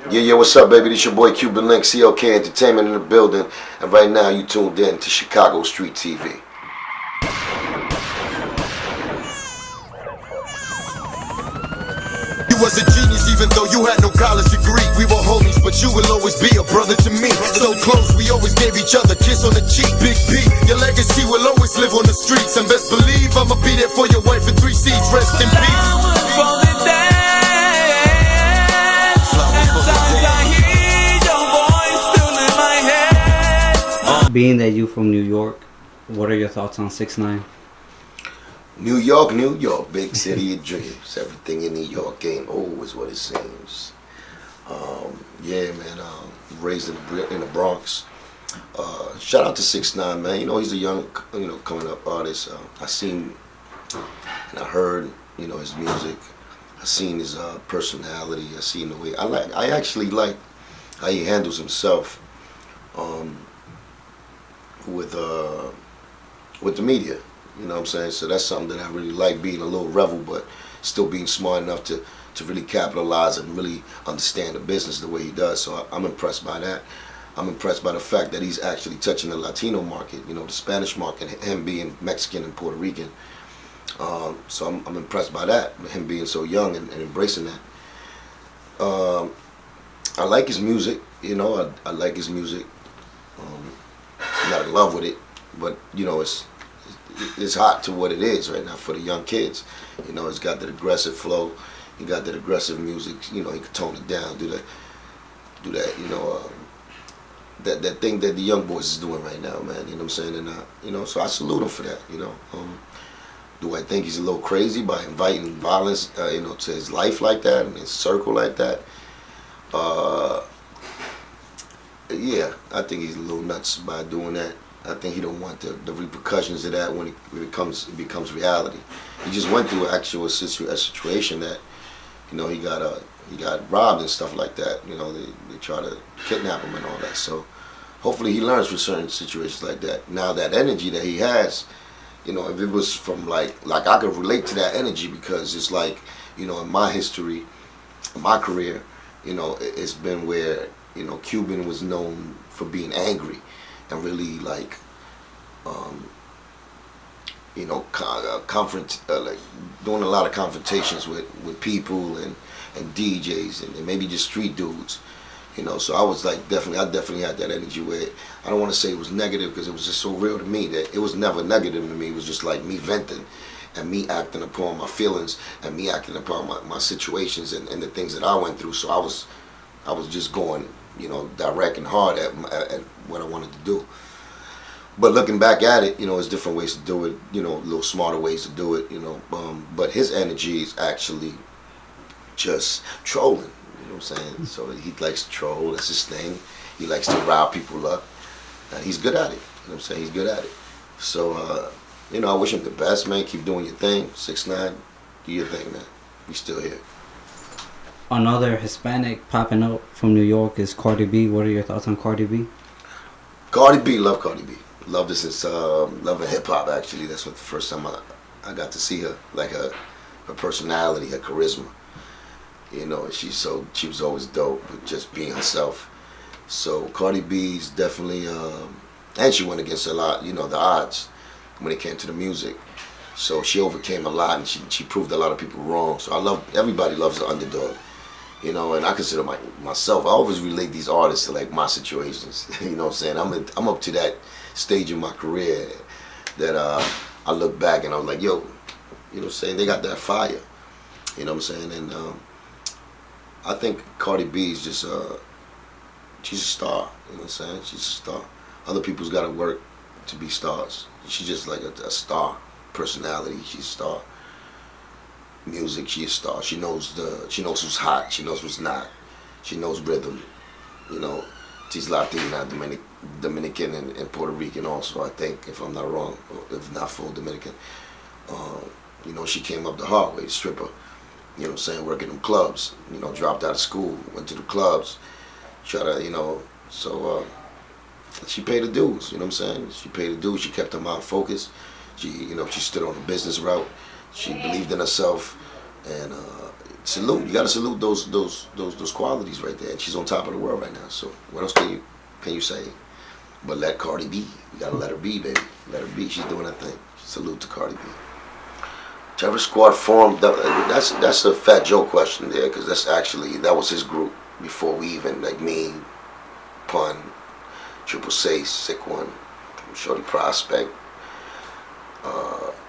Yeah, what's up, baby? This your boy Cuban Link, CLK Entertainment in the building. And right now you tuned in to Chicago Street TV. You was a genius even though you had no college degree. We were homies, but you will always be a brother to me. So close, we always gave each other a kiss on the cheek. Big P, your legacy will always live on the streets. And best believe I'ma be there for your wife in 3 seats. Rest in peace. Being that you from New York, what are your thoughts on 6ix9ine? New York, big city of dreams. Everything in New York ain't always what it seems. Yeah, man, raised in the Bronx. Shout out to 6ix9ine, man. You know, he's a young, coming up artist. I seen and I heard, his music. I seen his personality. I seen the way I actually like how he handles himself with the media. You know what I'm saying? So that's something that I really like, being a little rebel, but still being smart enough to really capitalize and really understand the business the way he does. So I'm impressed by that. I'm impressed by the fact that he's actually touching the Latino market, the Spanish market, him being Mexican and Puerto Rican. So I'm impressed by that, him being so young and embracing that. I like his music, I like his music. I'm not in love with it, but it's hot to what it is right now for the young kids. It's got that aggressive flow, he got that aggressive music. He can tone it down, do that. That thing that the young boys is doing right now, man. You know what I'm saying? And so I salute him for that. Do I think he's a little crazy by inviting violence, to his life like that and his circle like that? Yeah, I think he's a little nuts by doing that. I think he don't want the repercussions of that when it becomes reality. He just went through a situation that, he got robbed and stuff like that. They try to kidnap him and all that. So hopefully he learns from certain situations like that. Now that energy that he has, if it was from like I could relate to that energy, because it's like, in my history, my career, it's been where, Cuban was known for being angry and really like, like doing a lot of confrontations with people and DJs and maybe just street dudes. So I was like, I definitely had that energy where I don't want to say it was negative, because it was just so real to me that it was never negative to me. It was just like me venting and me acting upon my feelings and me acting upon my situations and the things that I went through. So I was just going, direct and hard at what I wanted to do. But looking back at it, there's different ways to do it, little smarter ways to do it, but his energy is actually just trolling, you know what I'm saying? So he likes to troll, that's his thing. He likes to rile people up, and he's good at it, you know what I'm saying? He's good at it. So, I wish him the best, man. Keep doing your thing. 6ix9ine, do your thing, man. We still here. Another Hispanic popping up from New York is Cardi B. What are your thoughts on Cardi B? Cardi B, love Cardi B. Loved her since loving hip hop. Actually, that's what the first time I got to see her, like her personality, her charisma. She was always dope with just being herself. So Cardi B's definitely, and she went against a lot, the odds when it came to the music. So she overcame a lot, and she proved a lot of people wrong. So everybody loves the underdog. And I consider myself, I always relate these artists to like my situations. You know what I'm saying? I'm up to that stage in my career that I look back and I was like, yo, you know what I'm saying? They got that fire. You know what I'm saying? And I think Cardi B is just, she's a star. You know what I'm saying? She's a star. Other people's got to work to be stars. She's just like a star. Personality, she's a star. Music, she's a star. She knows who's hot. She knows who's not. She knows rhythm. She's Latina, Dominican, and Puerto Rican also, I think, if I'm not wrong, or if not full Dominican. She came up the hard way, stripper. You know what I'm saying? Working in clubs. Dropped out of school, went to the clubs. Try to, so she paid the dues. You know what I'm saying? She paid the dues. She kept her mind focused. She stood on the business route. She believed in herself, and salute. You gotta salute those qualities right there. And she's on top of the world right now. So what else can you say? But let Cardi be. You gotta let her be, baby. Let her be. She's doing her thing. Salute to Cardi B. Terror Squad formed. That's a Fat Joe question there, because that was his group before we even, like me, Pun, Triple Seis, 6ix9ine, Shorty Prospect,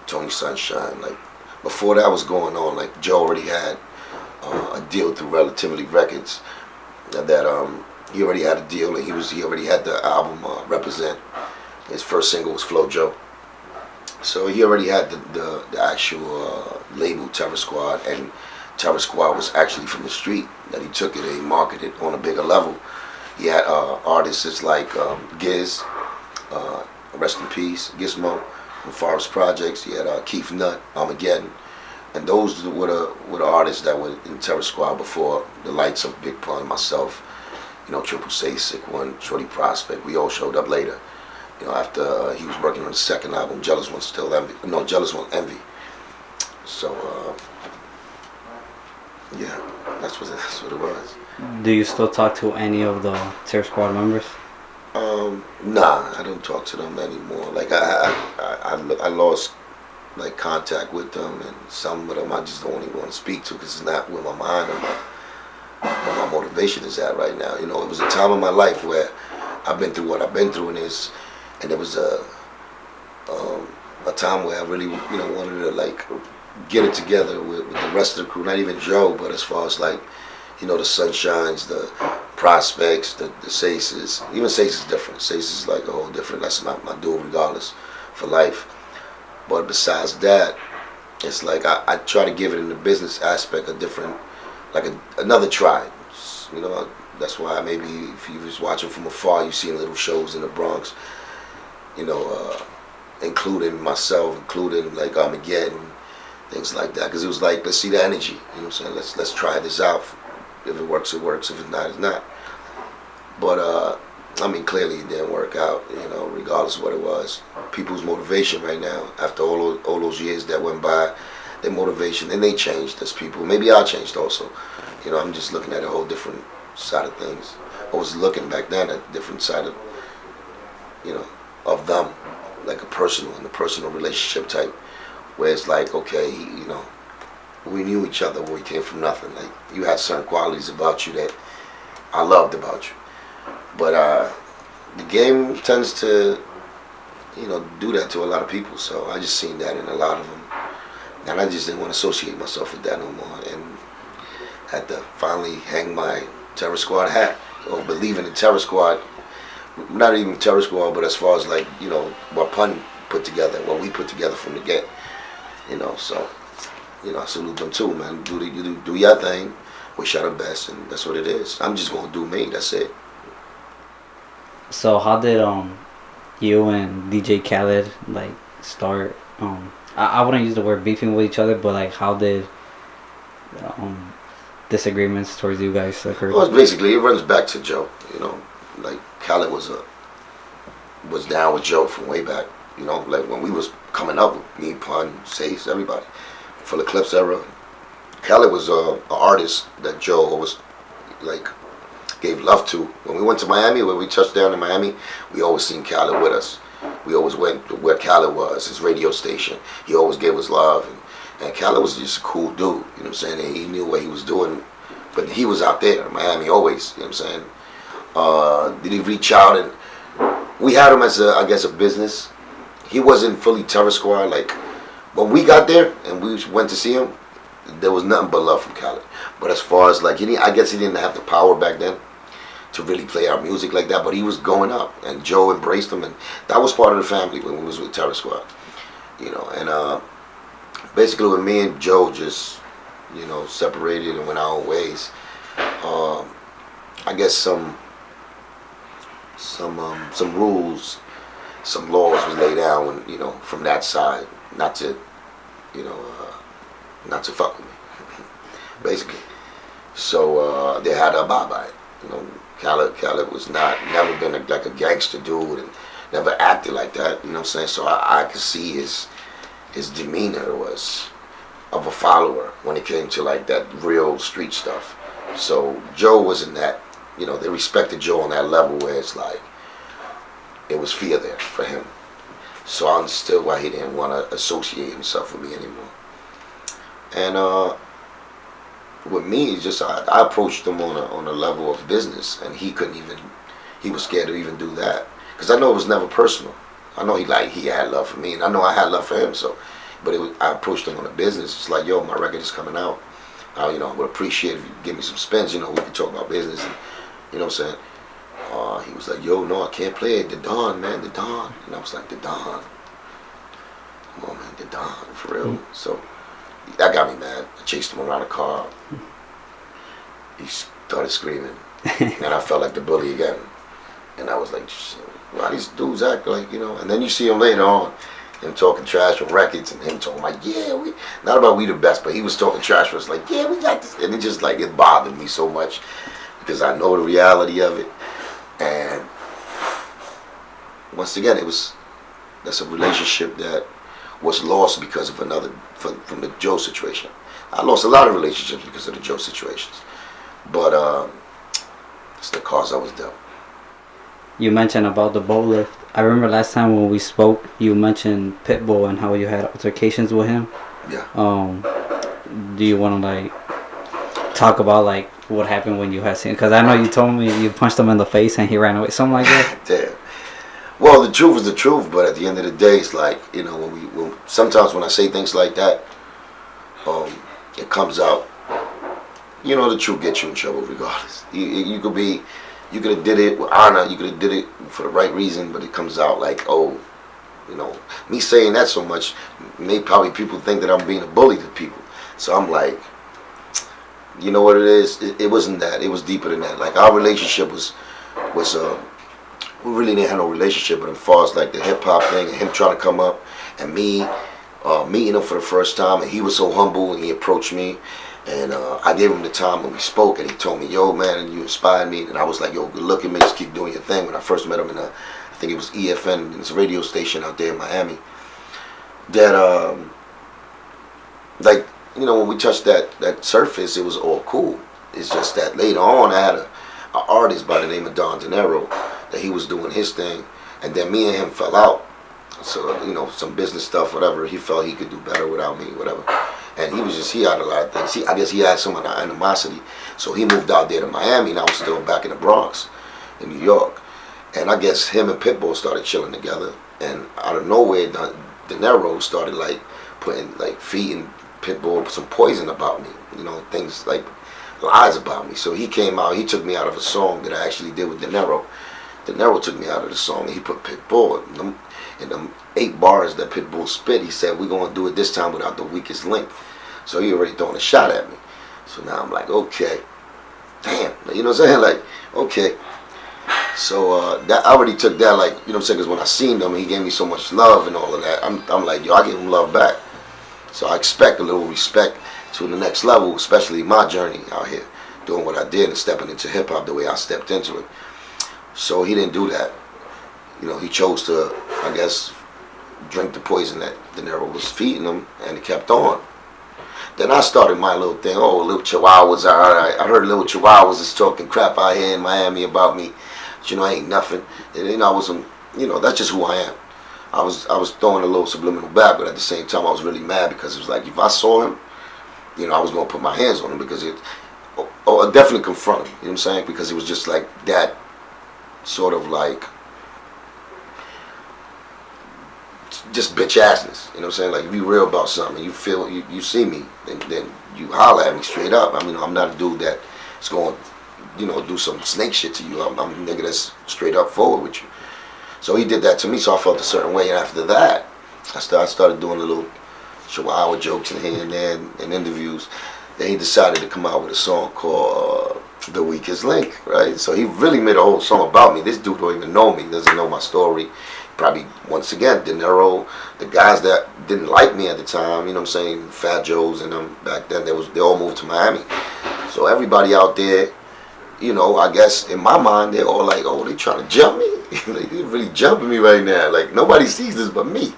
Tony Sunshine. Like before that was going on, like Joe already had a deal through Relatively Records. That he already had a deal, and he already had the album Represent. His first single was Flow Joe. So he already had the actual label Terror Squad, and Terror Squad was actually from the street. That he took it and he marketed on a bigger level. He had artists like Giz, rest in peace, Gizmo, from Forest Projects. He had Keith Nutt, Armageddon, and those were the artists that were in Terror Squad before the likes of Big Pun, myself, Triple Seis, 6ix9ine, Shorty Prospect. We all showed up later. After he was working on the second album, Jealous One Still Envy. No, Jealous One Envy. So, yeah, that's what it was. Do you still talk to any of the Terror Squad members? Nah, I don't talk to them anymore. Like I lost like contact with them, and some of them I just don't even want to speak to, because it's not where my mind or my motivation is at right now. It was a time in my life where I've been through what I've been through, and there was a time where I really wanted to like get it together with the rest of the crew. Not even Joe, but as far as like the Sunshines, the Prospects, the Saises. Even Saises is different. Saises is like a whole different. That's my duo regardless for life. But besides that, it's like I try to give it in the business aspect a different, like another try. That's why maybe if you was watching from afar, you seen little shows in the Bronx. Including myself, including like Armageddon, things like that. Because it was like, let's see the energy. You know what I'm saying? Let's try this out. If it works, it works. If it's not, it's not. But clearly it didn't work out. Regardless of what it was, people's motivation right now, after all those years that went by, their motivation, and they changed as people. Maybe I changed also. I'm just looking at a whole different side of things. I was looking back then at a different side of, of them, like a personal relationship type, where it's like, okay, we knew each other when we came from nothing. Like, you had certain qualities about you that I loved about you. But the game tends to, do that to a lot of people. So I just seen that in a lot of them. And I just didn't want to associate myself with that no more. And had to finally hang my Terror Squad hat, or believe in the Terror Squad. Not even Terror Squad, but as far as like, what Pun put together, what we put together from the get. So, I salute them too, man. Do your thing. Wish you the best, and that's what it is. I'm just gonna do me. That's it. So how did you and DJ Khaled like start? I wouldn't use the word beefing with each other, but like how did disagreements towards you guys occur? Well, it runs back to Joe. Like Khaled was down with Joe from way back. Like when we was coming up with me, Pun, Sace, everybody, for the Clips era. Khaled was an artist that Joe always like gave love to. When we went to Miami, when we touched down in Miami, we always seen Khaled with us. We always went to where Khaled was, his radio station. He always gave us love, and Khaled was just a cool dude. You know what I'm saying? And he knew what he was doing, but he was out there in Miami always. You know what I'm saying? Did he reach out? And we had him as a business. He wasn't fully Terror Squad. Like when we got there and we went to see him, there was nothing but love from Khaled. But as far as like, I guess he didn't have the power back then to really play our music like that. But he was going up, and Joe embraced him, and that was part of the family when we was with Terror Squad. And basically when me and Joe just, separated and went our own ways, I guess some rules, some laws was laid down when, from that side, not to fuck with me, basically. So they had to abide by it. Khaled was never been like a gangster dude, and never acted like that. You know what I'm saying? So I could see his demeanor was of a follower when it came to like that real street stuff. So Joe wasn't that, you know, they respected Joe on that level where it's like, it was fear there for him. So I understood why he didn't want to associate himself with me anymore. And with me, it's just I approached him on a level of business, and he couldn't even, he was scared to even do that. Because I know it was never personal. I know he had love for me, and I know I had love for him. So, but I approached him on a business. It's like, yo, my record is coming out. You know, I would appreciate if you give me some spins. You know, we could talk about business. And, you know what I'm saying? He was like, yo, no, I can't play it. The Don, man, the Don. And I was like, the Don. Come on, man, the Don, for real. So that got me mad. I chased him around the car. He started screaming. And I felt like the bully again. And I was like, why these dudes act like, you know? And then you see him later on, him talking trash on records, and him talking like, yeah, we, not about we the best, but he was talking trash for us, like, yeah, we got this. And it just like, it bothered me so much because I know the reality of it. And once again, that's a relationship that was lost because of from the Joe situation. I lost a lot of relationships because of the Joe situations. But it's the cause I was dealt. You mentioned about the boat lift. I remember last time when we spoke, you mentioned Pitbull and how you had altercations with him. Yeah. Do you want to like talk about like what happened when you had seen? Because I know you told me you punched him in the face and he ran away, something like that. Damn. Well, the truth is the truth, but at the end of the day, it's like, you know, sometimes when I say things like that, it comes out. You know, the truth gets you in trouble regardless. You could have did it with honor, you could have did it for the right reason, but it comes out like, oh, you know, me saying that so much, probably people think that I'm being a bully to people. So I'm like, you know what it is? It wasn't that. It was deeper than that. Like, our relationship was we really didn't have no relationship, but as far as like the hip hop thing and him trying to come up and me meeting him for the first time, and he was so humble and he approached me. And I gave him the time when we spoke, and he told me, yo, man, you inspired me. And I was like, yo, good looking, man, just keep doing your thing. When I first met him I think it was EFN, this radio station out there in Miami, that, like, you know, when we touched that surface, it was all cool. It's just that later on, I had an artist by the name of Dinero that he was doing his thing, and then me and him fell out. So, you know, some business stuff, whatever, he felt he could do better without me, whatever. And he had a lot of things. I guess he had some animosity. So he moved out there to Miami, and I was still back in the Bronx, in New York. And I guess him and Pitbull started chilling together. And out of nowhere, Dinero started like feeding Pitbull some poison about me. You know, things like lies about me. So he came out, he took me out of a song that I actually did with Dinero. Dinero took me out of the song, and he put Pitbull in them 8 bars that Pitbull spit. He said, we're going to do it this time without the weakest link. So he already throwing a shot at me. So now I'm like, okay, damn, you know what I'm saying? Like, okay. So that I already took that, like, you know what I'm saying? Because when I seen him, he gave me so much love and all of that. I'm like, yo, I give him love back. So I expect a little respect to the next level, especially my journey out here, doing what I did and stepping into hip hop the way I stepped into it. So he didn't do that. You know, he chose to, I guess, drink the poison that Dinero was feeding him, and it kept on. Then I started my little thing. Oh, little Chihuahuas. I heard little Chihuahuas is talking crap out here in Miami about me. But, you know, I ain't nothing. And then I wasn't, you know, that's just who I am. I was throwing a little subliminal back, but at the same time I was really mad because it was like, if I saw him, you know, I was going to put my hands on him because I definitely confront him, you know what I'm saying? Because it was just like that sort of like, just bitch assness, you know what I'm saying? Like, if you real about something, you feel, you see me, then you holler at me straight up. I mean, I'm not a dude that's going to, you know, do some snake shit to you. I'm a nigga that's straight up forward with you. So he did that to me, so I felt a certain way. And after that, I started doing little Chihuahua jokes in here and there in interviews. Then he decided to come out with a song called The Weakest Link, right? So he really made a whole song about me. This dude don't even know me, doesn't know my story. Probably, once again, Dinero, the guys that didn't like me at the time, you know what I'm saying, Fat Joes and them back then, they all moved to Miami. So everybody out there, you know, I guess in my mind, they're all like, oh, they trying to jump me? Like, they really jumping me right now. Like, nobody sees this but me.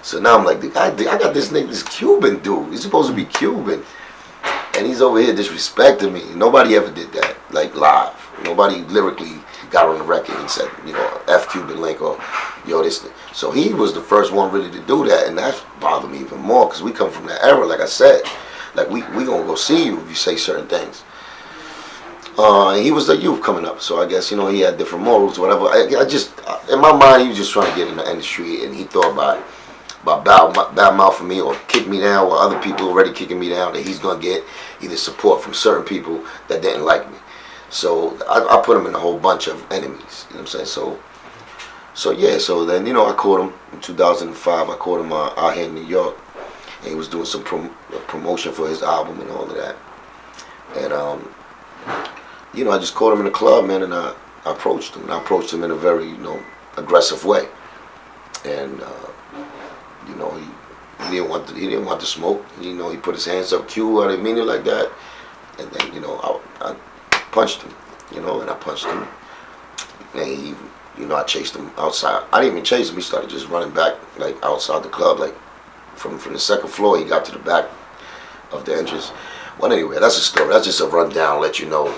So now I'm like, I got this nigga, this Cuban dude. He's supposed to be Cuban. And he's over here disrespecting me. Nobody ever did that, like live. Nobody lyrically got on the record and said, you know, F Cuban Link or, yo, this. So he was the first one really to do that, and that bothered me even more because we come from that era, like I said. Like, we gonna go see you if you say certain things. And he was the youth coming up, so I guess, you know, he had different morals, whatever. I just, in my mind, he was just trying to get in the industry, and he thought about bad mouthing me or kick me down, or other people already kicking me down, that he's gonna get either support from certain people that didn't like me. So I put him in a whole bunch of enemies. You know what I'm saying? So yeah. So then, you know, I caught him in 2005. I caught him out here in New York, and he was doing some promotion for his album and all of that. And you know, I just caught him in the club, man, and I approached him. And I approached him in a very, you know, aggressive way. And you know, he didn't want to smoke. You know, he put his hands up. Q, I didn't mean it like that. And then, you know, I punched him. You know, and I punched him. And he, you know, I chased him outside. I didn't even chase him. He started just running back, like outside the club, like from the second floor. He got to the back of the entrance. Well, anyway, that's a story. That's just a rundown, let you know,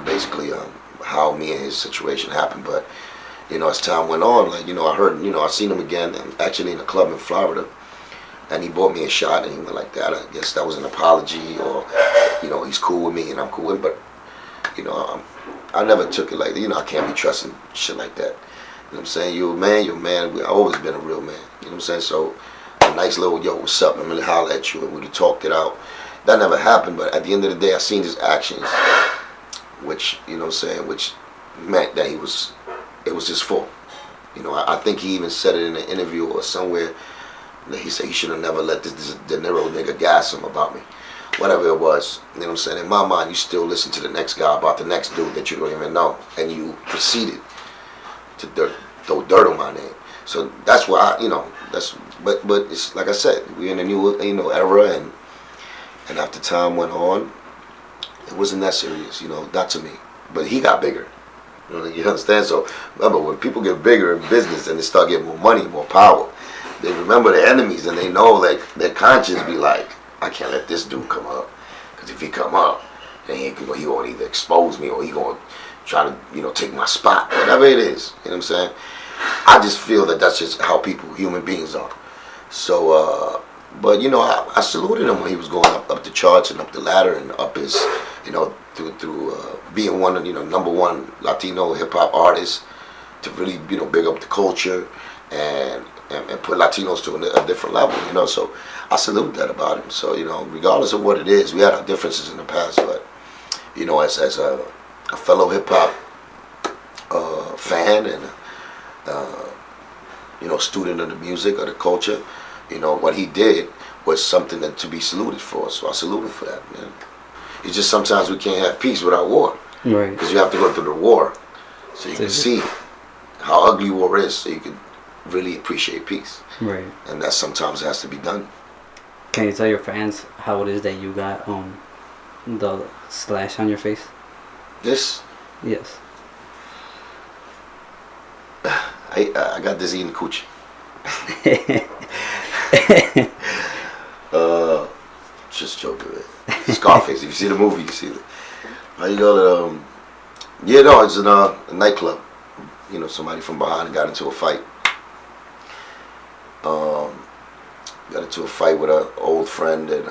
basically, how me and his situation happened. But you know, as time went on, like, you know, I heard, you know, I seen him again, and actually in a club in Florida, and he bought me a shot, and he went like that. I guess that was an apology, or, you know, he's cool with me and I'm cool with him. But, you know, I never took it like, you know, I can't be trusting shit like that. You know what I'm saying? You're a man. I've always been a real man. You know what I'm saying? So a nice little, yo, what's up? I'm really holler at you, and we'd have talked it out. That never happened. But at the end of the day, I seen his actions, which, you know what I'm saying, which meant that it was his fault. You know, I think he even said it in an interview or somewhere that he said he should have never let this Dinero nigga gas him about me. Whatever it was, you know what I'm saying? In my mind, you still listen to the next guy about the next dude that you don't even know, and you proceeded to throw dirt on my name. So that's why you know, but it's like I said, we're in a new, you know, era, and after time went on, it wasn't that serious, you know, not to me. But he got bigger. You understand? So remember, when people get bigger in business and they start getting more money, more power, they remember their enemies, and they know, like, their conscience be like, I can't let this dude come up, because if he come up, then he gonna either expose me or he gonna try to, you know, take my spot, whatever it is. You know what I'm saying? I just feel that that's just how human beings are. So, but you know, I saluted him when he was going up the charts and up the ladder and up his, you know, through being one of, you know, #1 Latino hip hop artist, to really, you know, big up the culture and put Latinos to a different level, you know. So I salute that about him. So, you know, regardless of what it is, we had our differences in the past, but, you know, as a fellow hip hop fan and you know, student of the music, of the culture, you know, what he did was something that to be saluted for. So I salute him for that, man. It's just sometimes we can't have peace without war. Right. Because you have to go through the war so you can see how ugly war is, so you can really appreciate peace. Right. And that sometimes has to be done. Can you tell your fans how it is that you got the slash on your face? This? Yes. I got this eating coochie. Just joking, man. Scarface. If you see the movie, you see it. How you call it? Yeah, no, it's in a nightclub. You know, somebody from behind got into a fight. Got into a fight with an old friend, and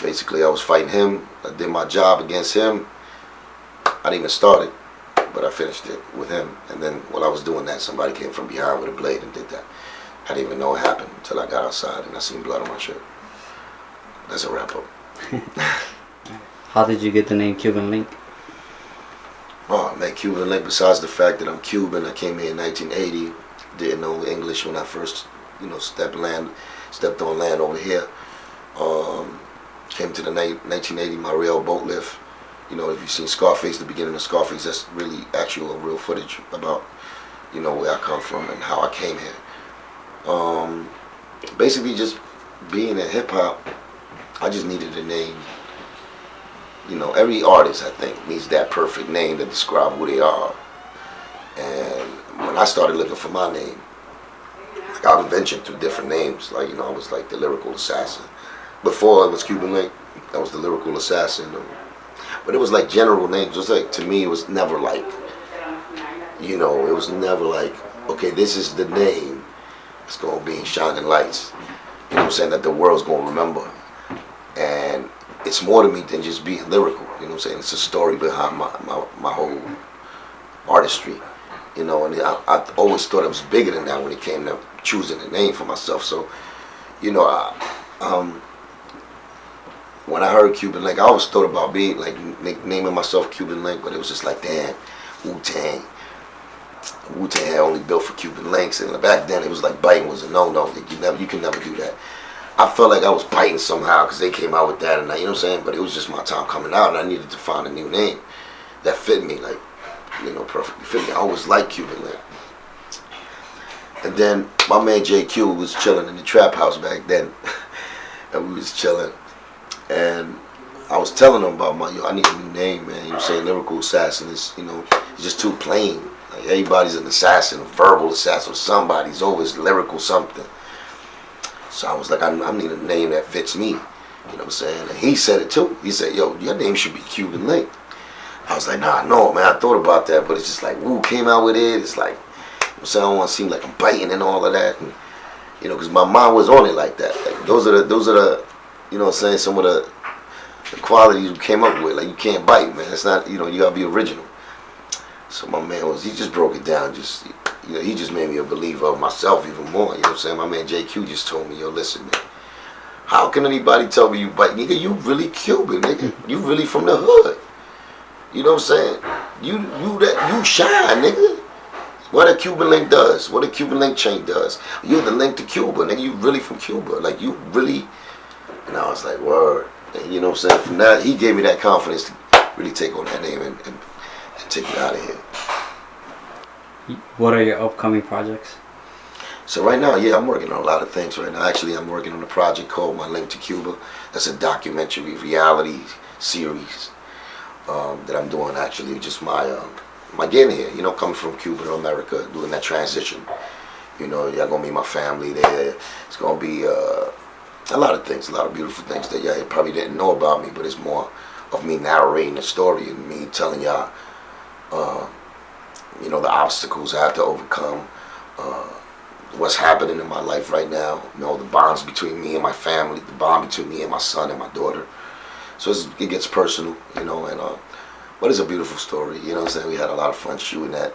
basically I was fighting him. I did my job against him. I didn't even start it, but I finished it with him. And then while I was doing that, somebody came from behind with a blade and did that. I didn't even know it happened until I got outside and I seen blood on my shirt. That's a wrap up. How did you get the name Cuban Link? Oh man, Cuban Link, besides the fact that I'm Cuban, I came here in 1980, didn't know English when I first, you know, stepped on land over here. Came to the 1980 my rail boat lift. You know, if you've seen Scarface, the beginning of Scarface, that's really actual real footage about, you know, where I come from and how I came here. Basically just being in hip hop, I just needed a name. You know, every artist, I think, needs that perfect name to describe who they are. And when I started looking for my name, like I was venturing through different names. Like, I was like the lyrical assassin. Before it was Cuban Link, I was the lyrical assassin. But it was like general names. It was like, to me, it was never like, it was never like, okay, this is the name. It's going to be Shining Lights. You know what I'm saying? That the world's going to remember. And it's more to me than just being lyrical. You know what I'm saying? It's a story behind my whole artistry. And I always thought it was bigger than that when it came to choosing a name for myself. So, when I heard Cuban Link, I always thought about being like naming myself Cuban Link, but it was just like, damn, Wu-Tang. Wu-Tang had only built for Cuban Links, and back then it was like biting was a no-no. You can never do that. I felt like I was biting somehow because they came out with that, and you know what I'm saying. But it was just my time coming out, and I needed to find a new name that fit me, like perfectly fit me. I always liked Cuban Link. And then my man JQ was chilling in the trap house back then, and we was chilling. And I was telling him about I need a new name, man. You know what I'm saying? Lyrical assassin is, it's just too plain. Like, everybody's an assassin, a verbal assassin, somebody's always lyrical something. So I was like, I need a name that fits me. You know what I'm saying? And he said it too. He said, yo, your name should be Cuban Link. I was like, nah, no, man, I thought about that, but it's just like, Wu came out with it. It's like, I don't want to seem like I'm biting and all of that. And, because my mind was on it like that. Like, those are the you know what I'm saying, some of the qualities you came up with. Like, you can't bite, man. It's not, you gotta be original. So my man he just broke it down. Just, he just made me a believer of myself even more. You know what I'm saying? My man JQ just told me, yo, listen, man, how can anybody tell me you bite? Nigga, you really Cuban, nigga. You really from the hood. You know what I'm saying? You shine, nigga. What a Cuban Link does, what a Cuban Link chain does. You're the link to Cuba, nigga. You really from Cuba. Like, you really. And I was like, word. And you know what I'm saying? From that, he gave me that confidence to really take on that name and take it out of here. What are your upcoming projects? So right now, yeah, I'm working on a lot of things right now. Actually, I'm working on a project called My Link to Cuba. That's a documentary reality series that I'm doing, actually. Just my getting here, coming from Cuba to America, doing that transition. Y'all gonna meet my family there. It's gonna be a lot of things, a lot of beautiful things that y'all probably didn't know about me, but it's more of me narrating the story and me telling y'all, the obstacles I have to overcome, what's happening in my life right now, the bonds between me and my family, the bond between me and my son and my daughter. So it gets personal, but it's a beautiful story, you know what I'm saying? We had a lot of fun shooting that.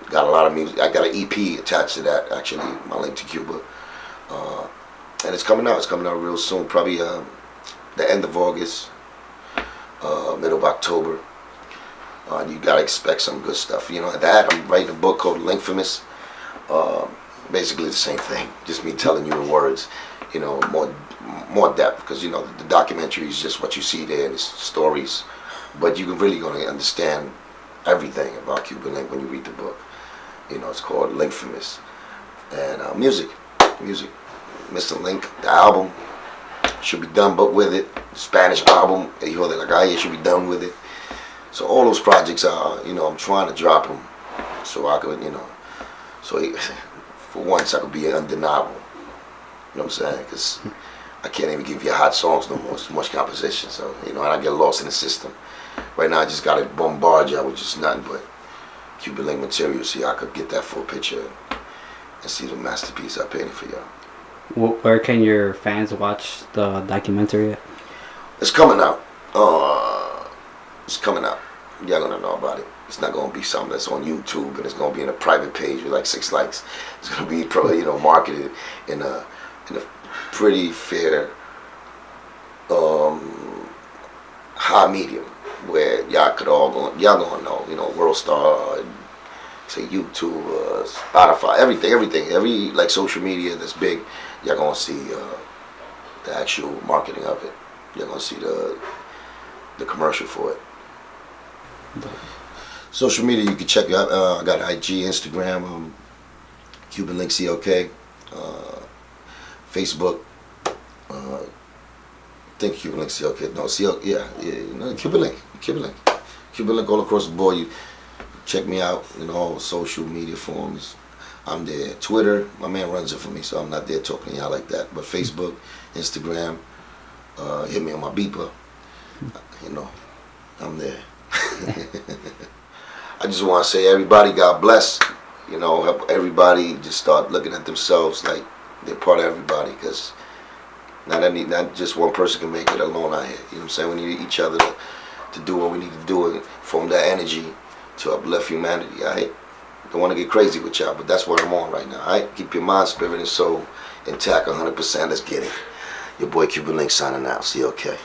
Got a lot of music. I got an EP attached to that, actually, My Link to Cuba. And it's coming out. It's coming out real soon, probably the end of August, middle of October. You gotta expect some good stuff. That I'm writing a book called Linkfamous. Basically the same thing, just me telling you in words. More depth, because the documentary is just what you see there, and it's stories, but you're really gonna understand everything about Cuban Link when you read the book. It's called Linkfamous. And music. Mr. Link, the album should be done, but with it. Spanish album, Hijo de la Calle, should be done with it. So all those projects are, I'm trying to drop them so I could, for once I could be undeniable. You know what I'm saying? Because I can't even give you hot songs no more. It's too much composition. So, and I get lost in the system. Right now I just got to bombard y'all with just nothing but Cuban Link material so y'all could get that full picture and see the masterpiece I painted for y'all. Where can your fans watch the documentary at? It's coming out. It's coming out. Y'all gonna know about it. It's not gonna be something that's on YouTube and it's gonna be in a private page with like 6 likes. It's gonna be probably marketed in a pretty fair high medium where y'all gonna know, World Star, say YouTube, Spotify, everything, every like social media that's big. Y'all gonna see the actual marketing of it. You're gonna see the commercial for it. Social media, you can check out. I got IG, Instagram, Cuban Link CLK, Facebook. I think Cuban Link CLK. No, CLK. Cuban Link all across the board. You check me out in all social media forms. I'm there. Twitter, my man runs it for me, so I'm not there talking to y'all like that. But Facebook, Instagram, hit me on my beeper. You know, I'm there. I just want to say, everybody, God bless. You know, help everybody just start looking at themselves like they're part of everybody, because not just one person can make it alone out here. You know what I'm saying? We need each other to do what we need to do and form that energy to uplift humanity, alright? Don't want to get crazy with y'all, but that's what I'm on right now, alright? Keep your mind, spirit, and soul intact 100%. Let's get it. Your boy Cuban Link signing out. See you, okay?